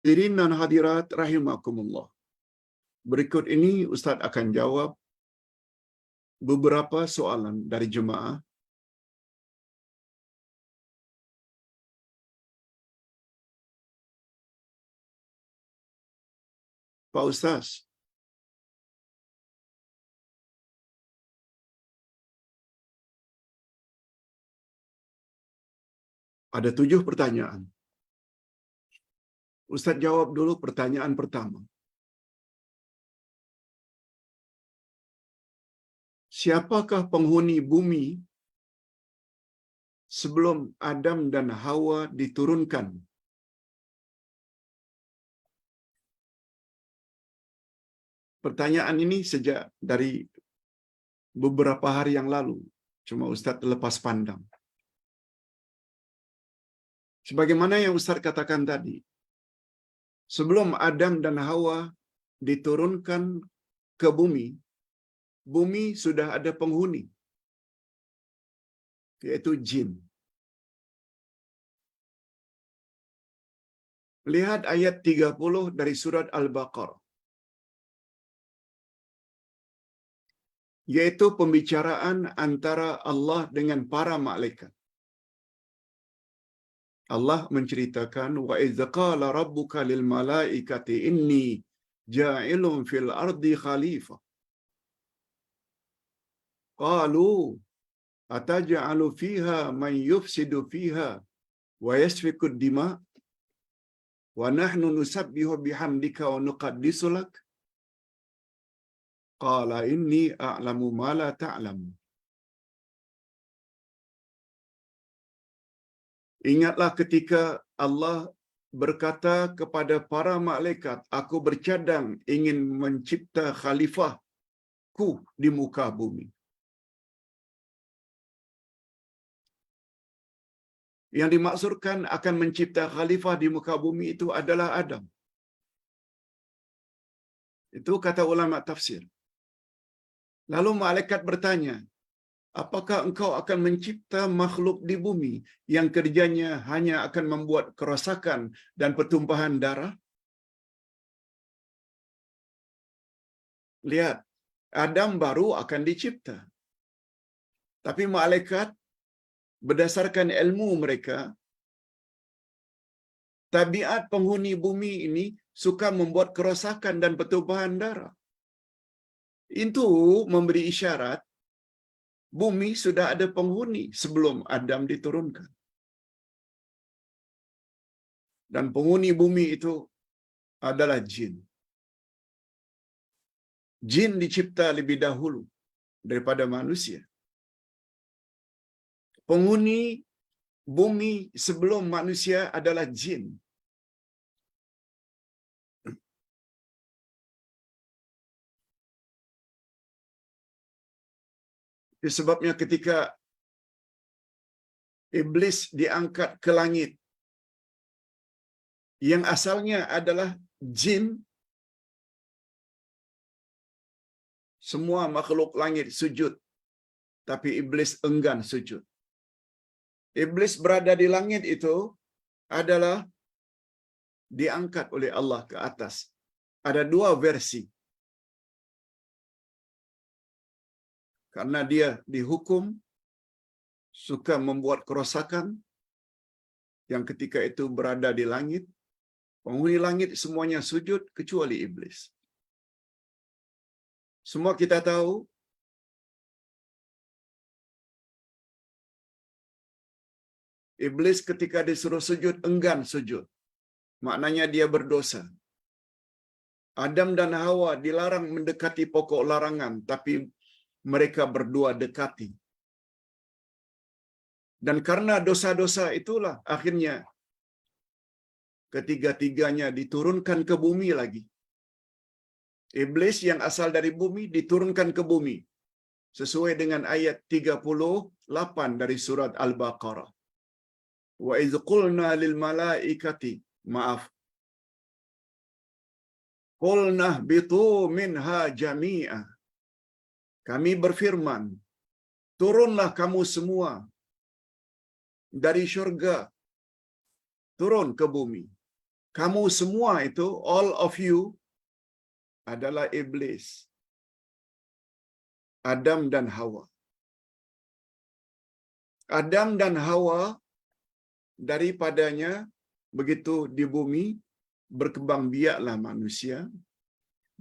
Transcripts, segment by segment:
Hadirin dan hadirat rahimakumullah. Berikut ini Ustaz akan jawab beberapa soalan dari jemaah. Pak Ustaz, ada 7 pertanyaan. Ustaz jawab dulu pertanyaan pertama. Siapakah penghuni bumi sebelum Adam dan Hawa diturunkan? Pertanyaan ini sejak dari beberapa hari yang lalu. Cuma Ustaz lepas pandang. Sebagaimana yang Ustaz katakan tadi, sebelum Adam dan Hawa diturunkan ke bumi, bumi sudah ada penghuni, yaitu jin. Lihat ayat 30 dari surat Al-Baqarah, yaitu pembicaraan antara Allah dengan para malaikat. Allah menceritakan, wa idz qala rabbuka lil malaikati inni ja'ilun fil ardi khalifah. Qalu ataj'alu fiha man yufsidu fiha wa yasfiku ad-dima wa nahnu nusabbihu bihamdika wa nuqaddisu lak. Qala inni a'lamu ma la ta'lamu. Ingatlah ketika Allah berkata kepada para malaikat, aku bercadang ingin mencipta khalifahku di muka bumi. Yang dimaksudkan akan mencipta khalifah di muka bumi itu adalah Adam. Itu kata ulama tafsir. Lalu malaikat bertanya, apakah engkau akan mencipta makhluk di bumi yang kerjanya hanya akan membuat kerosakan dan pertumpahan darah? Lihat, Adam baru akan dicipta. Tapi malaikat berdasarkan ilmu mereka, tabiat penghuni bumi ini suka membuat kerosakan dan pertumpahan darah. Itu memberi isyarat bumi sudah ada penghuni sebelum Adam diturunkan. Dan penghuni bumi itu adalah jin. Jin dicipta lebih dahulu daripada manusia. Penghuni bumi sebelum manusia adalah jin. Sebabnya ketika iblis diangkat ke langit, yang asalnya adalah jin, semua makhluk langit sujud, tapi iblis enggan sujud. Iblis berada di langit itu adalah diangkat oleh Allah ke atas. Ada 2 versi. Karena dia dihukum suka membuat kerosakan, yang ketika itu berada di langit, penghuni langit semuanya sujud kecuali iblis. Semua kita tahu iblis ketika disuruh sujud enggan sujud. Maknanya dia berdosa. Adam dan Hawa dilarang mendekati pokok larangan, tapi mereka berdua dekati. Dan karena dosa-dosa itulah akhirnya ketiga-tiganya diturunkan ke bumi lagi. Iblis yang asal dari bumi diturunkan ke bumi sesuai dengan ayat 38 dari surat Al-Baqarah. Wa idz qulna lil malaikati qulna bitu minha jami'a. Kami berfirman, turunlah kamu semua dari syurga, turun ke bumi. Kamu semua itu, all of you, adalah iblis. Adam dan Hawa. Adam dan Hawa daripadanya begitu di bumi berkembang biaklah manusia.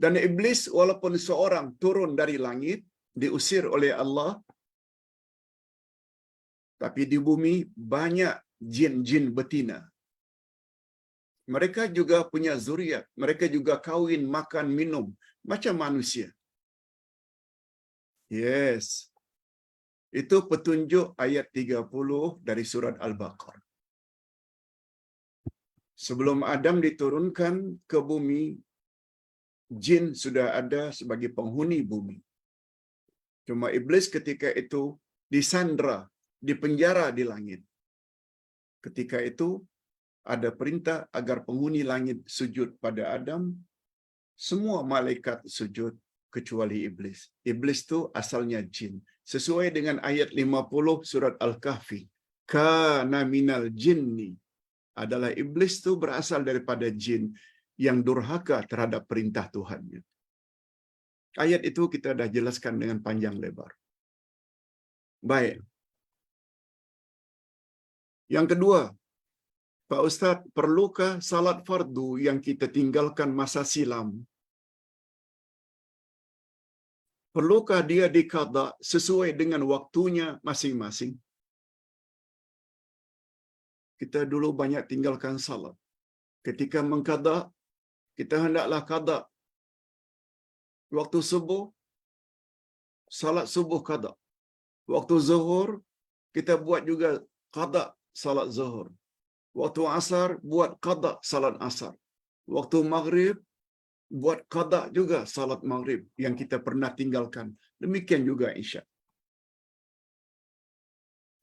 Dan iblis walaupun seorang turun dari langit, diusir oleh Allah, tapi di bumi banyak jin-jin betina. Mereka juga punya zuriat, mereka juga kawin, makan, minum macam manusia. Yes. Itu petunjuk ayat 30 dari surat Al-Baqarah. Sebelum Adam diturunkan ke bumi, jin sudah ada sebagai penghuni bumi. Cuma iblis ketika itu disandra, dipenjara di langit. Ketika itu ada perintah agar penghuni langit sujud pada Adam, semua malaikat sujud kecuali iblis. Iblis itu asalnya jin. Sesuai dengan ayat 50 surat Al-Kahfi. Kana minal jinni. Adalah iblis itu berasal daripada jin yang durhaka terhadap perintah Tuhannya. Ayat itu kita dah jelaskan dengan panjang lebar. Baik. Yang kedua, Pak Ustaz, perlukah salat fardu yang kita tinggalkan masa silam? Perlukah dia diqada sesuai dengan waktunya masing-masing? Kita dulu banyak tinggalkan salat. Ketika mengqada, kita hendaklah qada. Waktu subuh, salat subuh qada. Waktu zuhur, kita buat juga qada salat zuhur. Waktu asar, buat qada salat asar. Waktu maghrib, buat qada juga salat maghrib yang kita pernah tinggalkan. Demikian juga isya.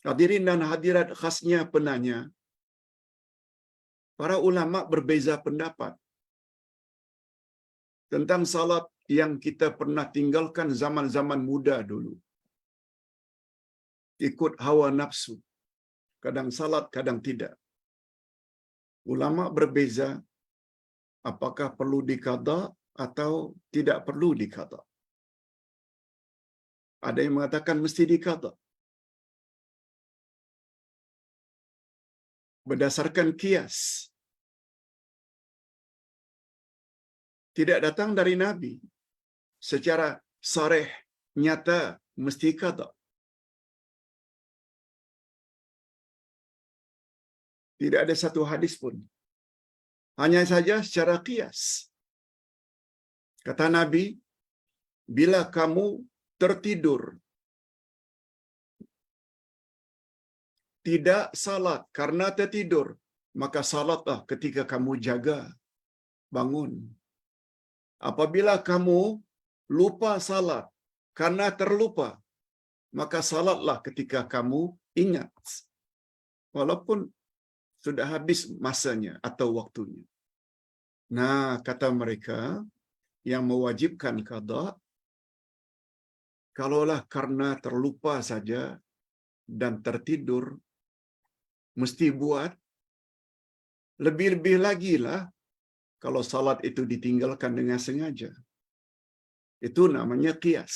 Hadirin dan hadirat khasnya penanya, para ulama berbeza pendapat tentang salat yang kita pernah tinggalkan zaman-zaman muda dulu. Ikut hawa nafsu. Kadang salat, kadang tidak. Ulama berbeza apakah perlu diqada atau tidak perlu diqada. Ada yang mengatakan mesti diqada. Berdasarkan kias. Tidak datang dari Nabi. Secara sarih, nyata, mesti qada. Tidak ada satu hadis pun. Hanya saja secara kias. Kata Nabi, bila kamu tertidur, tidak salat karena tertidur, maka salatlah ketika kamu jaga, bangun. Apabila kamu lupa salat karena terlupa, maka salatlah ketika kamu ingat. Walaupun sudah habis masanya atau waktunya. Nah, kata mereka, yang mewajibkan qada, kalaulah karena terlupa saja dan tertidur, mesti buat. Lebih-lebih lagi lah kalau salat itu ditinggalkan dengan sengaja. Itu namanya qiyas.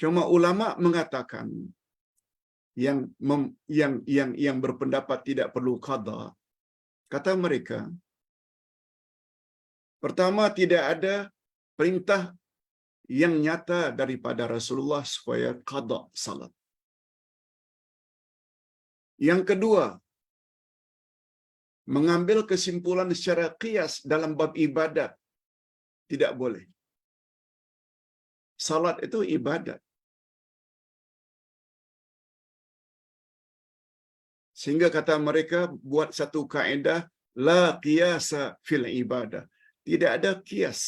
Cuma ulama mengatakan yang berpendapat tidak perlu qada, kata mereka, pertama, tidak ada perintah yang nyata daripada Rasulullah supaya qada salat. Yang kedua, mengambil kesimpulan secara qiyas dalam bab ibadat tidak boleh. Salat itu ibadat. Sehingga kata mereka buat satu kaedah, la qiyasa fil ibadah. Tidak ada qiyas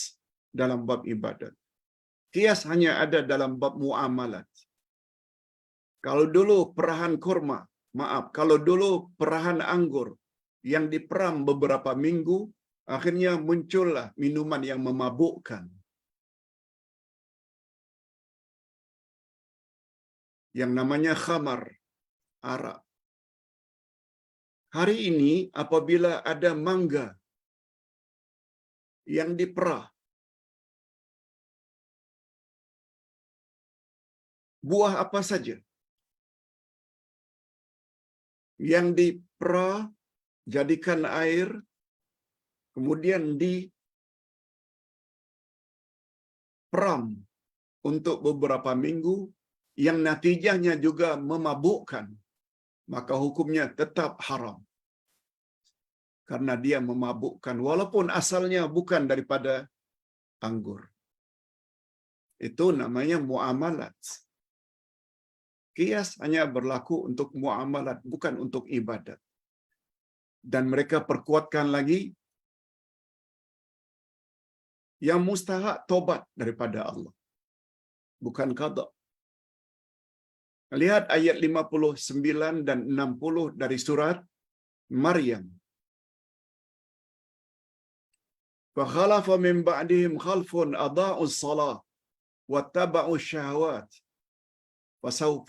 dalam bab ibadat. Qiyas hanya ada dalam bab muamalat. Kalau dulu perahan kurma, kalau dulu perahan anggur yang diperam beberapa minggu, akhirnya muncullah minuman yang memabukkan. Yang namanya khamar, arak. Hari ini apabila ada mangga yang diperah, buah apa saja yang diperah, jadikan air, kemudian diperam untuk beberapa minggu, yang natijahnya juga memabukkan, maka hukumnya tetap haram. Karena dia memabukkan, walaupun asalnya bukan daripada anggur. Itu namanya muamalat. Qiyas hanya berlaku untuk muamalat, bukan untuk ibadat. Dan mereka perkuatkan lagi, yang mustahak tobat daripada Allah, bukan qada. Lihat ayat 59 dan 60 dari surat Maryam. فَخَلَفَ مِنْ بَعْدِهِمْ خَلْفٌ أَضَاعُوا الصَّلَاةَ وَاتَّبَعُوا الشَّهَوَاتِ فَسَوْفَ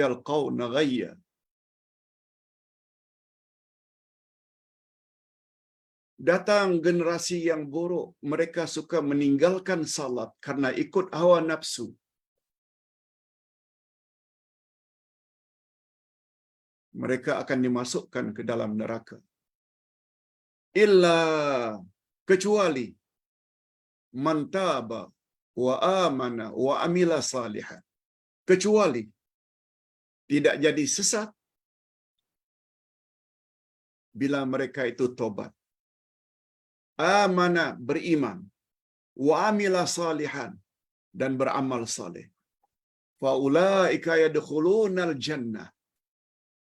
يَلْقَوْنَ غَيًّا. Datang generasi yang buruk, mereka suka meninggalkan salat karena ikut hawa nafsu. Mereka akan dimasukkan ke dalam neraka. Illa, kecuali man taba wa amana wa amila salihan. Kecuali tidak jadi sesat bila mereka itu tobat. Amana, beriman, wa amila salihan, dan beramal saleh. Fa ulaika yadkhulunal jannah.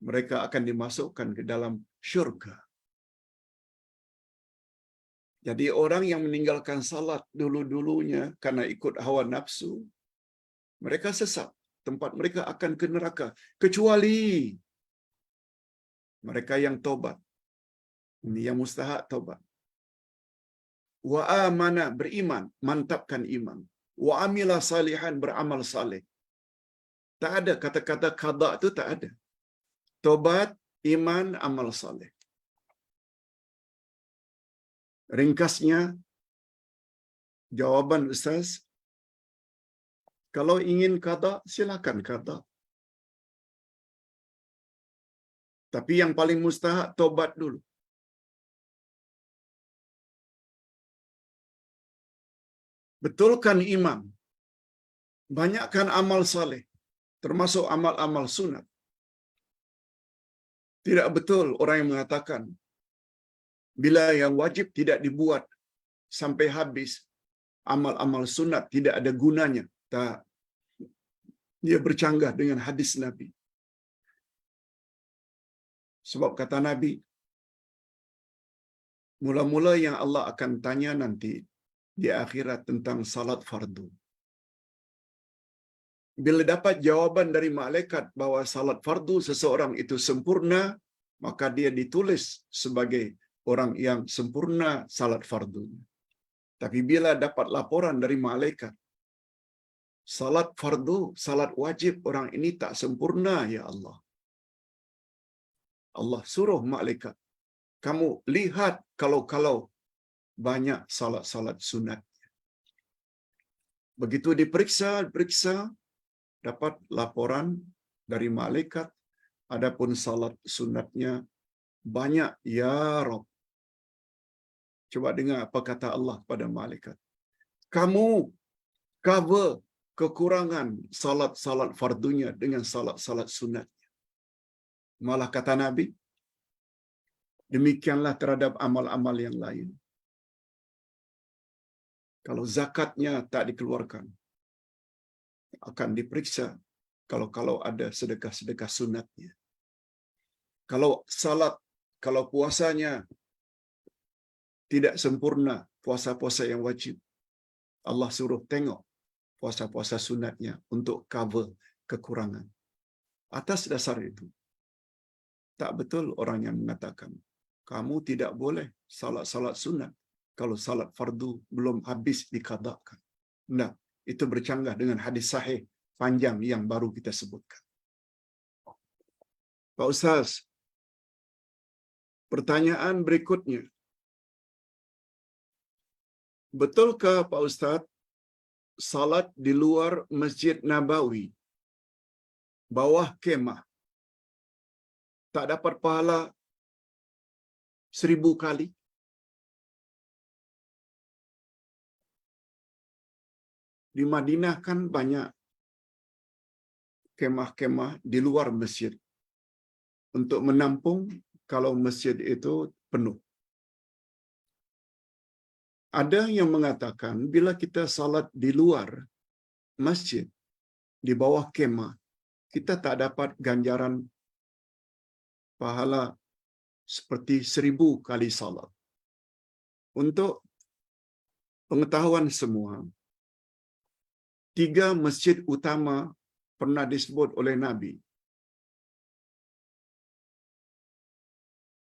Mereka akan dimasukkan ke dalam syurga. Jadi orang yang meninggalkan salat dulu-dulunya karena ikut hawa nafsu, mereka sesat. Tempat mereka akan ke neraka. Kecuali mereka yang tobat. Ini yang mustahak tobat. Wa amana, beriman, mantapkan iman. Wa amila salihan, beramal saleh. Tak ada kata-kata qada itu, tak ada. Tobat, iman, amal saleh. Ringkasnya, jawaban Ustaz, kalau ingin qada, silakan qada. Tapi yang paling mustahak, tobat dulu. Betulkan iman. Banyakkan amal saleh, termasuk amal-amal sunat. Tidak betul orang yang mengatakan, bila yang wajib tidak dibuat sampai habis, amal-amal sunat tidak ada gunanya. Tak. Dia bercanggah dengan hadis Nabi. Sebab kata Nabi, mula-mula yang Allah akan tanya nanti di akhirat tentang salat fardu. Bila dapat jawaban dari malaikat bahwa salat fardu seseorang itu sempurna, maka dia ditulis sebagai orang yang sempurna salat fardu. Tapi bila dapat laporan dari malaikat, salat fardu, salat wajib orang ini tak sempurna, ya Allah. Allah suruh malaikat, kamu lihat kalau banyak salat-salat sunat. Begitu diperiksa, dapat laporan dari malaikat, adapun salat sunatnya banyak, ya Rabb. Coba dengar apa kata Allah pada malaikat. Kamu cover kekurangan salat-salat fardunya dengan salat-salat sunatnya. Malah kata Nabi, demikianlah terhadap amal-amal yang lain. Kalau zakatnya tak dikeluarkan, akan diperiksa kalau ada sedekah-sedekah sunatnya. Kalau salat, kalau puasanya tidak sempurna, puasa-puasa yang wajib, Allah suruh tengok puasa-puasa sunatnya untuk cover kekurangan. Atas dasar itu, tak betul orang yang mengatakan, kamu tidak boleh salat-salat sunat kalau salat fardu belum habis diqadakan. Nah, itu bercanggah dengan hadis sahih panjang yang baru kita sebutkan. Pak Ustaz, Pertanyaan berikutnya, betulkah Pak Ustaz salat di luar Masjid Nabawi, bawah kemah, tak dapat pahala 1000 kali? Di Madinah kan banyak kemah-kemah di luar masjid untuk menampung kalau masjid itu penuh. Ada yang mengatakan bila kita salat di luar masjid, di bawah kemah, kita tak dapat ganjaran pahala seperti 1000 kali salat. Untuk pengetahuan semua, 3 masjid utama pernah disebut oleh Nabi,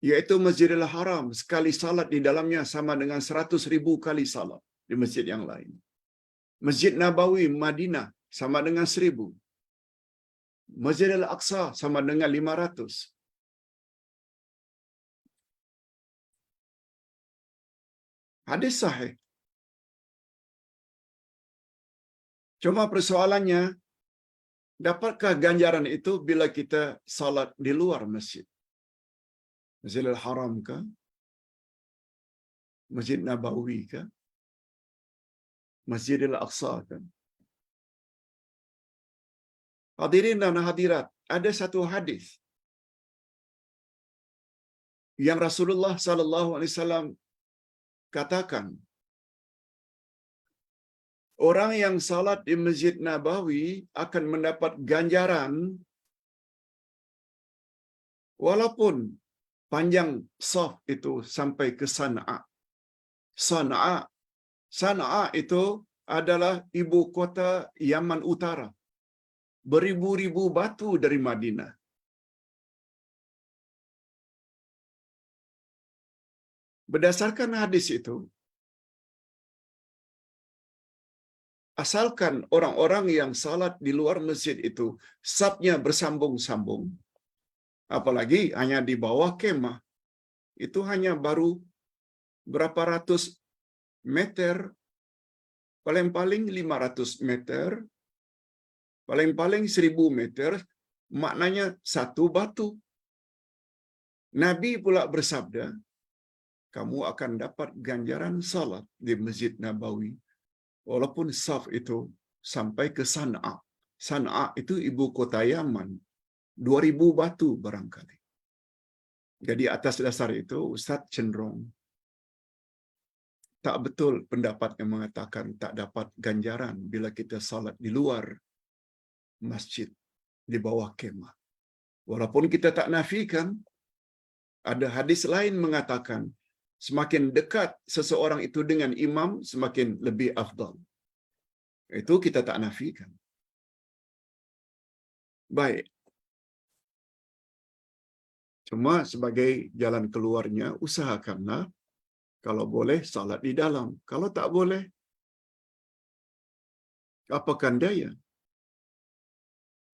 yaitu Masjidil Haram, sekali salat di dalamnya sama dengan 100,000 kali salat di masjid yang lain. Masjid Nabawi Madinah sama dengan 1000. Masjidil Aqsa sama dengan 500. Hadis sahih. Cuma persoalannya, dapatkah ganjaran itu bila kita salat di luar masjid? Masjidil Haram ke? Masjid Nabawi ke? Masjidil Aqsa ke? Hadirin dan hadirat, ada satu hadis yang Rasulullah sallallahu alaihi wasallam katakan, orang yang salat di Masjid Nabawi akan mendapat ganjaran walaupun panjang saf itu sampai ke Sana'a. Sana'a itu adalah ibu kota Yaman Utara. Beribu-ribu batu dari Madinah. Berdasarkan hadis itu, asalkan orang-orang yang salat di luar masjid itu safnya bersambung-sambung, apalagi hanya di bawah kemah, itu hanya baru berapa ratus meter, paling-paling 500 meter, paling-paling 1000 meter, maknanya satu batu. Nabi pula bersabda, kamu akan dapat ganjaran salat di Masjid Nabawi, walaupun saf itu sampai ke Sana'a. Sana'a itu ibu kota Yaman. 2000 batu barangkali. Jadi atas dasar itu, Ustaz cenderung tak betul pendapat yang mengatakan tak dapat ganjaran bila kita salat di luar masjid, di bawah kemah. Walaupun kita tak nafikan, ada hadis lain mengatakan, semakin dekat seseorang itu dengan imam, semakin lebih afdal. Itu kita tak nafikan. Baik. Cuma sebagai jalan keluarnya, usahakanlah kalau boleh salat di dalam. Kalau tak boleh, apakan daya?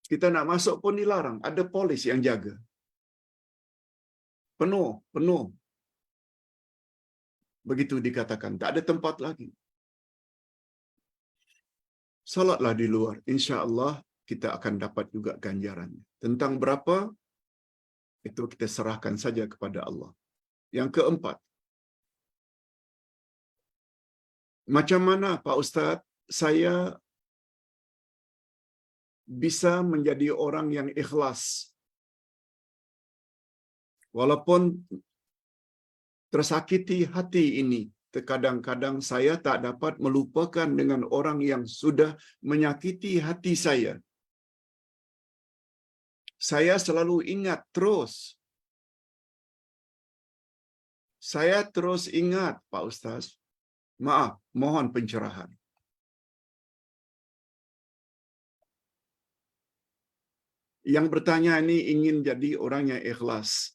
Kita nak masuk pun dilarang. Ada polis yang jaga. Penuh. Begitu dikatakan, tak ada tempat lagi. Salatlah di luar. InsyaAllah kita akan dapat juga ganjarannya. Tentang berapa, itu kita serahkan saja kepada Allah. Yang keempat, macam mana Pak Ustaz saya bisa menjadi orang yang ikhlas walaupun tersakiti hati ini? Terkadang-kadang saya tak dapat melupakan dengan orang yang sudah menyakiti hati saya. Saya selalu ingat terus. Saya terus ingat, Pak Ustaz. Maaf, mohon pencerahan. Yang bertanya ini ingin jadi orang yang ikhlas.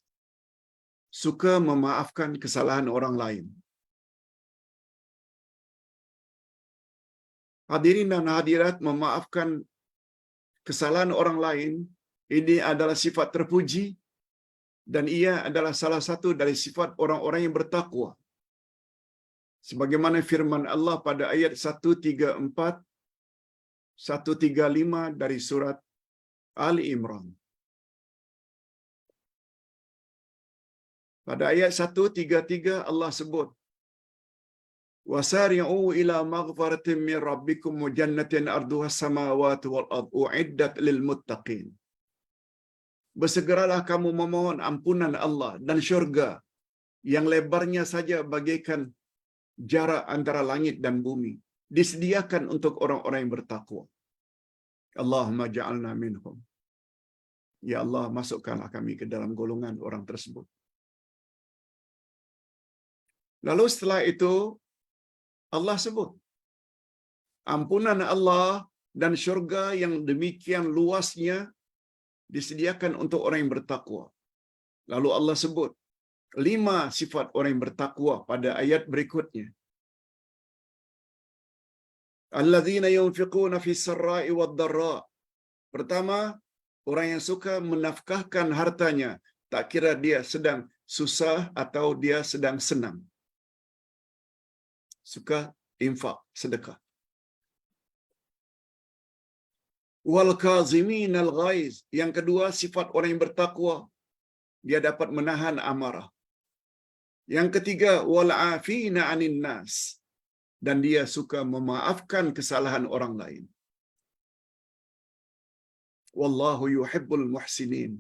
Suka memaafkan kesalahan orang lain. Hadirin dan hadirat, memaafkan kesalahan orang lain, ini adalah sifat terpuji dan ia adalah salah satu dari sifat orang-orang yang bertakwa. Sebagaimana firman Allah pada ayat 134, 135 dari surat Ali Imran. Pada ayat 133 Allah sebut, wasari'u ila maghfiratin min rabbikum wa jannatin arduha samawati wal ard uiddat lil muttaqin. Bersegeralah kamu memohon ampunan Allah dan syurga yang lebarnya saja bagaikan jarak antara langit dan bumi, disediakan untuk orang-orang yang bertakwa. Allahumma ja'alna minhum. Ya Allah, masukkanlah kami ke dalam golongan orang tersebut. Lalu setelah itu Allah sebut ampunan Allah dan syurga yang demikian luasnya disediakan untuk orang yang bertakwa. Lalu Allah sebut 5 sifat orang yang bertakwa pada ayat berikutnya. Alladzina yunfiquna fis sarra'i wad dharra. Pertama, orang yang suka menafkahkan hartanya, tak kira dia sedang susah atau dia sedang senang. Suka infak, sedekah. Wal kaziminal ghaiz. Yang kedua, sifat orang yang bertakwa, dia dapat menahan amarah. Yang ketiga, wal afina 'anil nas. Dan dia suka memaafkan kesalahan orang lain. Wallahu yuhibbul muhsinin.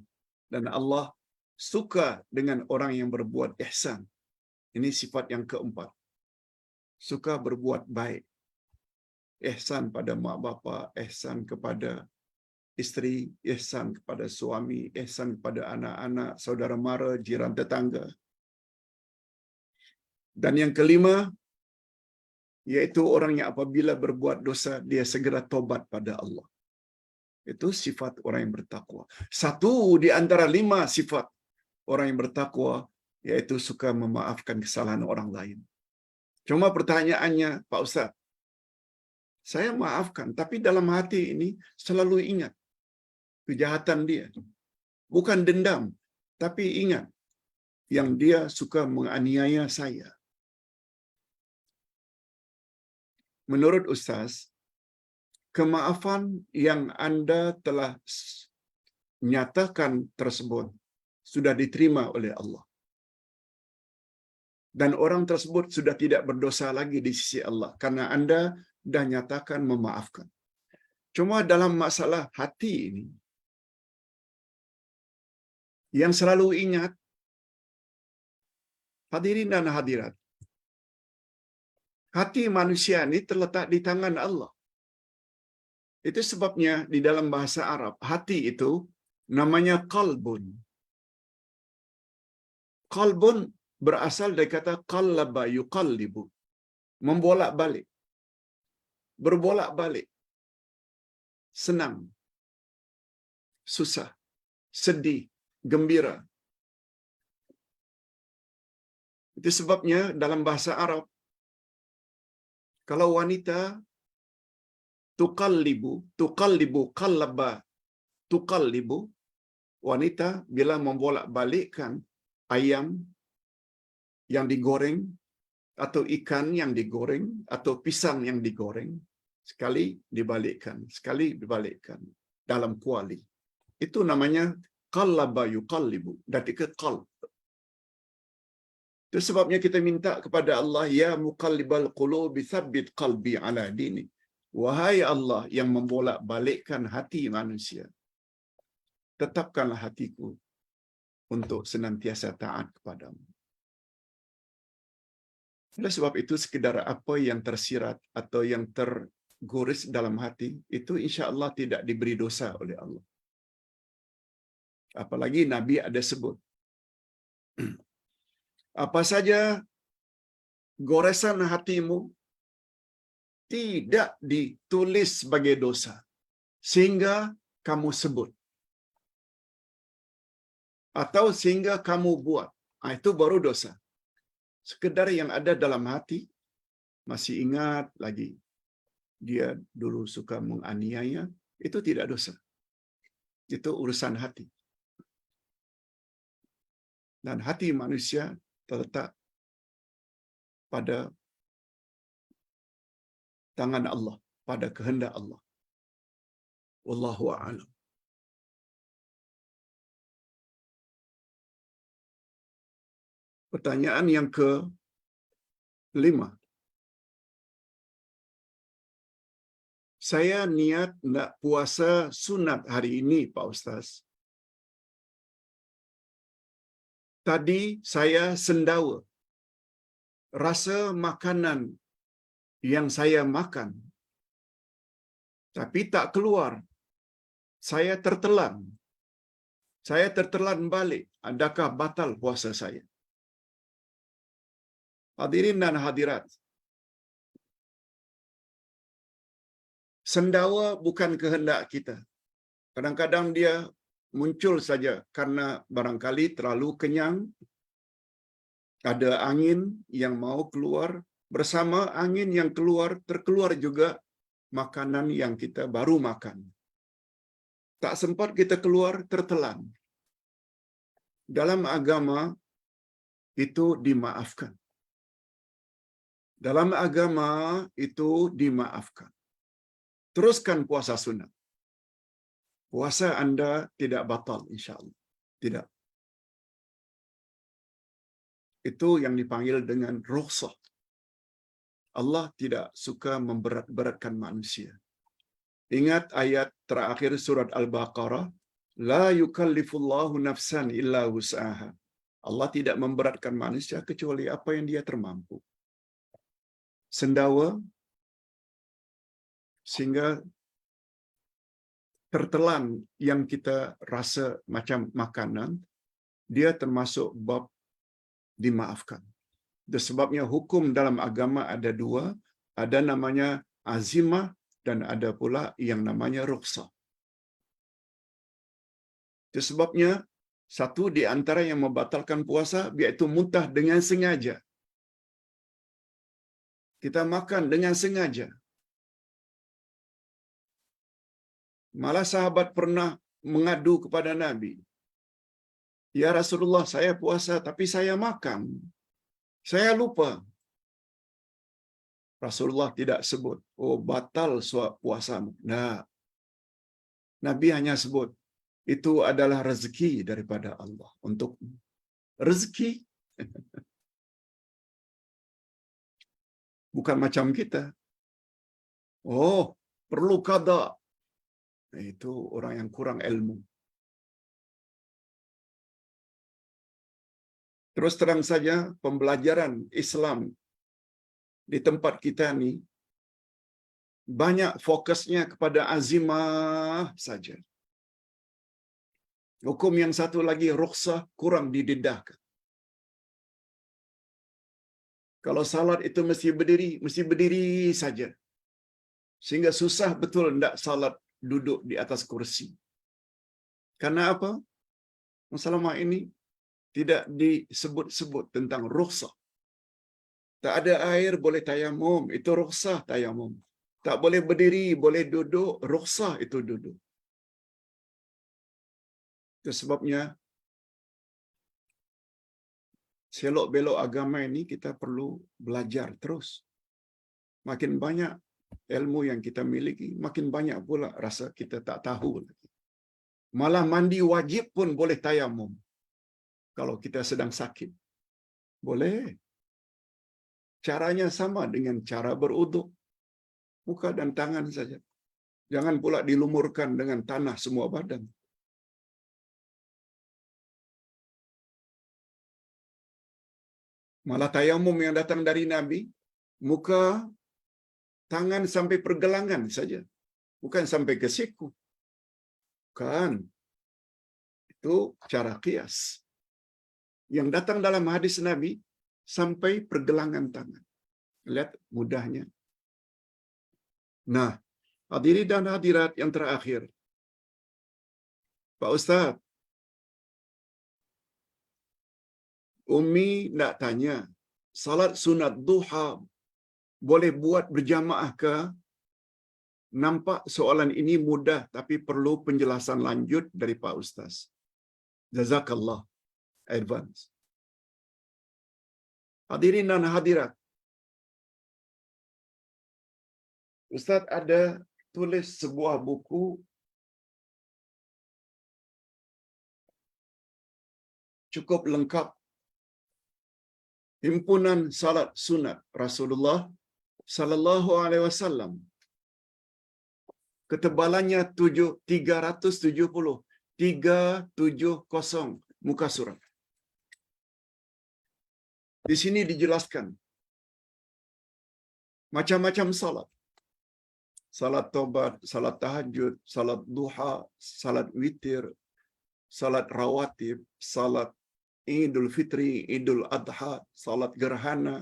Dan Allah suka dengan orang yang berbuat ihsan. Ini sifat yang keempat. Suka berbuat baik. Ihsan pada mak bapa, ihsan kepada isteri, ihsan kepada suami, ihsan kepada anak-anak, saudara mara, jiran tetangga. Dan yang kelima, yaitu orang yang apabila berbuat dosa, dia segera tobat pada Allah. Itu sifat orang yang bertakwa. Satu di antara 5 sifat orang yang bertakwa, yaitu suka memaafkan kesalahan orang lain. Cuma pertanyaannya, Pak Ustaz, saya maafkan, tapi dalam hati ini selalu ingat kejahatan dia. Bukan dendam, tapi ingat yang dia suka menganiaya saya. Menurut Ustaz, kemaafan yang Anda telah nyatakan tersebut sudah diterima oleh Allah. Dan orang tersebut sudah tidak berdosa lagi di sisi Allah karena Anda dah nyatakan memaafkan. Cuma dalam masalah hati ini, yang selalu ingat, hadirin dan hadirat, hati manusia ini terletak di tangan Allah. Itu sebabnya di dalam bahasa Arab, hati itu namanya qalbun. Qalbun berasal dari kata qallaba yuqallibu, membolak-balik, berbolak-balik, senang, susah, sedih, gembira. Itu sebabnya dalam bahasa Arab, kalau wanita tuqallibu, qallaba, tuqallibu, wanita bila membolak-balikkan ayam yang digoreng, atau ikan yang digoreng, atau pisang yang digoreng, sekali dibalikkan, sekali dibalikkan dalam kuali. Itu namanya qallaba yuqallibu, dari ke qalb. Itu sebabnya kita minta kepada Allah, ya muqallibal qulubi tsabbit qalbi ala dini. Wahai Allah yang membolak-balikkan hati manusia, tetapkanlah hatiku untuk senantiasa taat kepadamu. Oleh sebab itu, sekedar apa yang tersirat atau yang tergoris dalam hati, itu insya Allah tidak diberi dosa oleh Allah. Apalagi Nabi ada sebut, apa saja goresan hatimu tidak ditulis sebagai dosa, sehingga kamu sebut, atau sehingga kamu buat. Itu baru dosa. Sekedar yang ada dalam hati, masih ingat lagi dia dulu suka menganiaya, itu tidak dosa. Itu urusan hati. Dan hati manusia terletak pada tangan Allah, pada kehendak Allah. Wallahu a'lam. Pertanyaan yang ke-5. Saya niat nak puasa sunat hari ini, Pak Ustaz. Tadi saya sendawa. Rasa makanan yang saya makan, tapi tak keluar. Saya tertelan. Saya tertelan balik. Adakah batal puasa saya? Hadirin dan hadirat, sendawa bukan kehendak kita. Kadang-kadang dia muncul saja karena barangkali terlalu kenyang, ada angin yang mau keluar, bersama angin yang keluar, terkeluar juga makanan yang kita baru makan. Tak sempat kita keluar, tertelan. Dalam agama, itu dimaafkan. Dalam agama, itu dimaafkan. Teruskan puasa sunat. Puasa anda tidak batal, insyaAllah. Tidak. Itu yang dipanggil dengan rukhsah. Allah tidak suka memberat-beratkan manusia. Ingat ayat terakhir surat Al-Baqarah, la yukallifullahu nafsan illa wus'aha. Allah tidak memberatkan manusia kecuali apa yang dia termampu. Sendawa sehingga tertelan yang kita rasa macam makanan, dia termasuk bab dimaafkan. Dan sebabnya hukum dalam agama ada dua, ada namanya azimah dan ada pula yang namanya rukhsah. Itu sebabnya satu di antara yang membatalkan puasa iaitu muntah dengan sengaja. Kita makan dengan sengaja. Malah sahabat pernah mengadu kepada Nabi. Ya Rasulullah, saya puasa tapi saya makan. Saya lupa. Rasulullah tidak sebut, oh batal puasamu. Nah, Nabi hanya sebut, itu adalah rezeki daripada Allah untukmu. Rezeki. Bukan macam kita. Oh, perlu qada. Itu orang yang kurang ilmu. Terus terang saja, pembelajaran Islam di tempat kita ni banyak fokusnya kepada azimah saja. Hukum yang satu lagi, rukhsah, kurang didedahkan. Kalau salat itu mesti berdiri saja. Sehingga susah betul hendak salat duduk di atas kursi. Karena apa? Masalah ini tidak disebut-sebut tentang rukhsah. Tak ada air boleh tayamum, itu rukhsah tayamum. Tak boleh berdiri, boleh duduk, rukhsah itu duduk. Itu sebabnya selok-belok agama ini kita perlu belajar terus. Makin banyak ilmu yang kita miliki, makin banyak pula rasa kita tak tahu lagi. Malah mandi wajib pun boleh tayamum. Kalau kita sedang sakit. Boleh. Caranya sama dengan cara beruduk. Muka dan tangan saja. Jangan pula dilumurkan dengan tanah semua badan. Malah tayamum yang datang dari Nabi, muka, tangan sampai pergelangan saja. Bukan sampai ke siku. Bukan. Itu cara qiyas. Yang datang dalam hadis Nabi, sampai pergelangan tangan. Lihat mudahnya. Nah, hadirin dan hadirat yang terakhir. Pak Ustaz, Umi nak tanya, salat sunat duha boleh buat berjamaah ke? Nampak soalan ini mudah tapi perlu penjelasan lanjut dari Pak Ustaz. Jazakallah advance. Hadirin dan hadirat, Ustaz ada tulis sebuah buku cukup lengkap, Himpunan Salat Sunat Rasulullah sallallahu alaihi wasallam. Ketebalannya 370 muka surat. Di sini dijelaskan macam-macam salat. Salat taubat, salat tahajud, salat duha, salat witir, salat rawatib, salat Idul Fitri, Idul Adha, salat gerhana.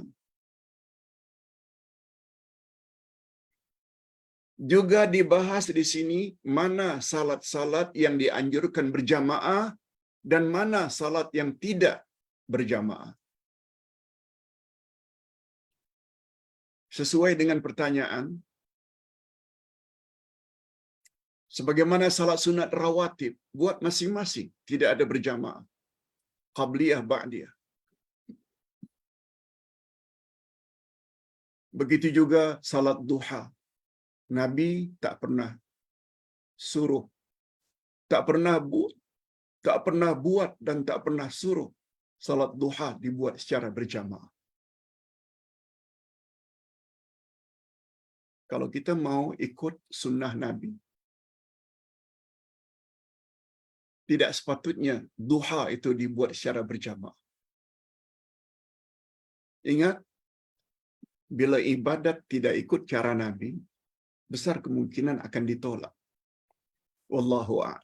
Juga dibahas di sini mana salat-salat yang dianjurkan berjamaah dan mana salat yang tidak berjamaah. Sesuai dengan pertanyaan, sebagaimana salat sunat rawatib, buat masing-masing, tidak ada berjamaah. Qabliyah, ba'diyah. Begitu juga salat duha. Nabi tak pernah suruh, tak pernah buat dan tak pernah suruh salat duha dibuat secara berjamaah. Kalau kita mau ikut sunnah Nabi, tidak sepatutnya duha itu dibuat secara berjamaah. Ingat, bila ibadat tidak ikut cara Nabi, besar kemungkinan akan ditolak. Wallahu a'lam.